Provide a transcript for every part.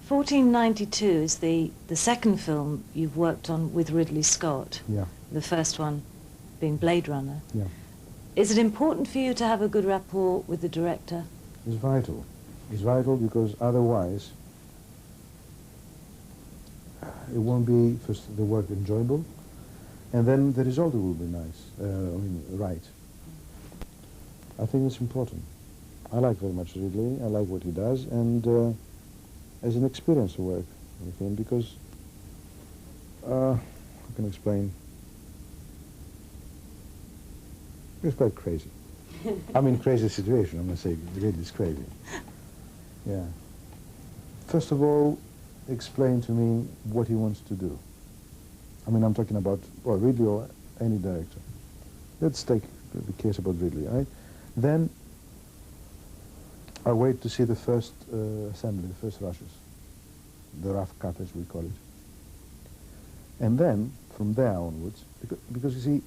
1492 is the second film you've worked on with Ridley Scott. Yeah. The first one being Blade Runner. Yeah. Is it important for you to have a good rapport with the director? It's vital. It's vital because otherwise it won't be, first, the work enjoyable, and then the result will be nice, right. I think it's important. I like very much Ridley. I like what he does, and as an experience to work with him, because I can explain. It's quite crazy. I mean, crazy situation. I'm going to say Ridley's crazy. Yeah. First of all, explain to me what he wants to do. I mean, I'm talking about, well, Ridley or any director. Let's take the case about Ridley, right? Then I wait to see the first assembly, the first rushes, the rough cut, as we call it. And then, from there onwards, because you see,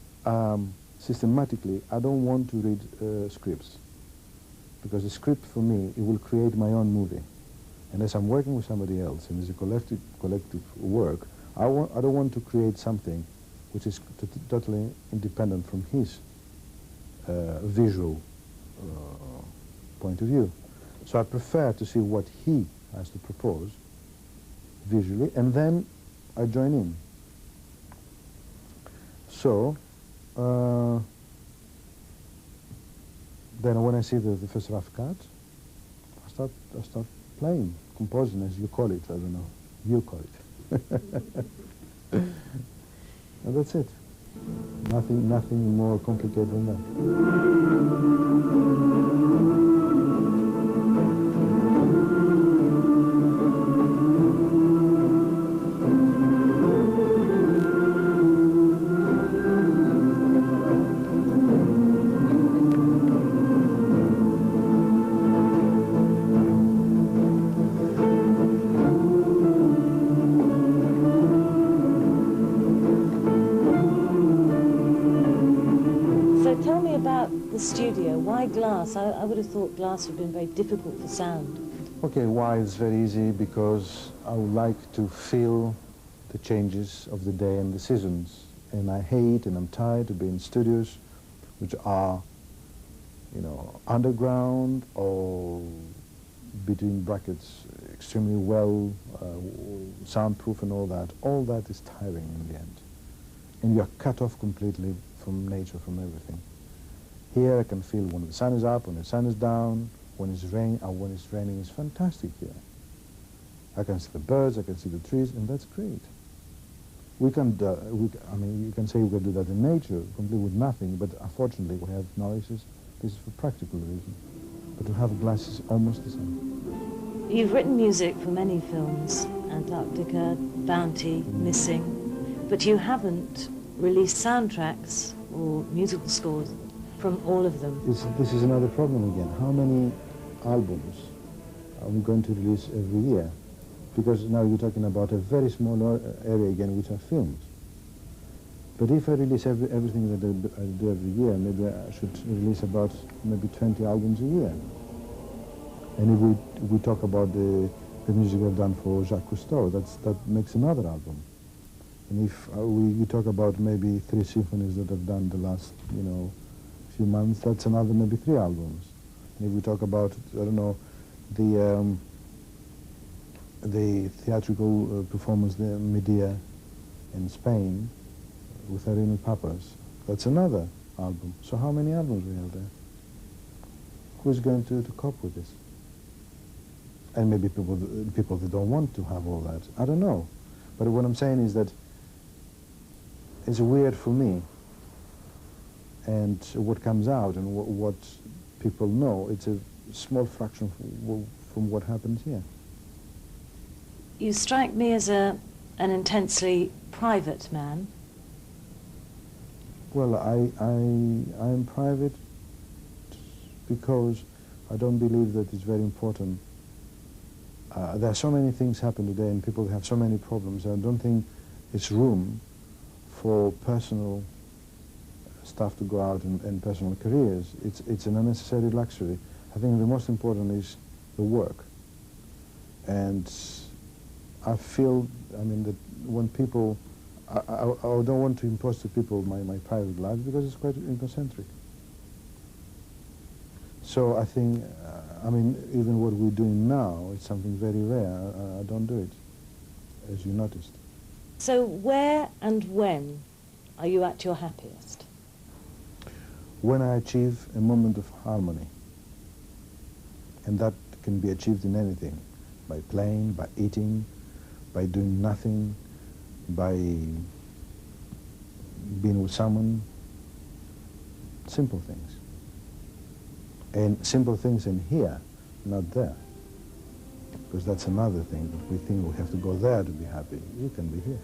systematically, I don't want to read scripts, because the script for me, it will create my own movie. Unless I'm working with somebody else and it's a collective work, I don't want to create something which is totally independent from his visual point of view. So I prefer to see what he has to propose visually, and then I join in. So then when I see the first rough cut, I start playing, composing, as you call it. I don't know. You call it. And that's it. Nothing more complicated than that. Studio, why glass? I would have thought glass would have been very difficult for sound. Okay, why? It's very easy, because I would like to feel the changes of the day and the seasons. And I hate and I'm tired to be in studios which are, you know, underground or between brackets extremely well soundproof and all that. All that is tiring in the end. And you're cut off completely from nature, from everything. Here I can feel when the sun is up, when the sun is down, when it's raining. It's fantastic here. I can see the birds, I can see the trees, and that's great. We can, I mean, you can say we can do that in nature, completely with nothing, but unfortunately we have noises. This is for practical reasons. But to have glass is almost the same. You've written music for many films, Antarctica, Bounty, Missing, but you haven't released soundtracks or musical scores from all of them. This is another problem again. How many albums are we going to release every year? Because now you're talking about a very small area again, which are films. But if I release everything that I do every year, maybe I should release about maybe 20 albums a year. And if we talk about the music I've done for Jacques Cousteau, that makes another album. And if we talk about maybe 3 symphonies that I've done the last, you know, few months, that's another maybe 3 albums. And if we talk about, I don't know, the theatrical performance, the Medea in Spain with Irene Papas, that's another album. So how many albums we have there? Who's going to cope with this? And maybe people that don't want to have all that. I don't know. But what I'm saying is that it's weird for me, and what comes out and what people know, it's a small fraction from what happens here. You strike me as an intensely private man. Well, I'm private because I don't believe that it's very important. There are so many things happen today and people have so many problems. I don't think it's room for personal stuff to go out and personal careers. It's an unnecessary luxury. I think the most important is the work. And I feel, I mean, that when people, I don't want to impose to people my private life because it's quite egocentric. So I think, I mean, even what we're doing now, it's something very rare. I don't do it, as you noticed. So where and when are you at your happiest? When I achieve a moment of harmony, and that can be achieved in anything, by playing, by eating, by doing nothing, by being with someone, simple things. And simple things in here, not there. Because that's another thing. We think we have to go there to be happy. You can be here.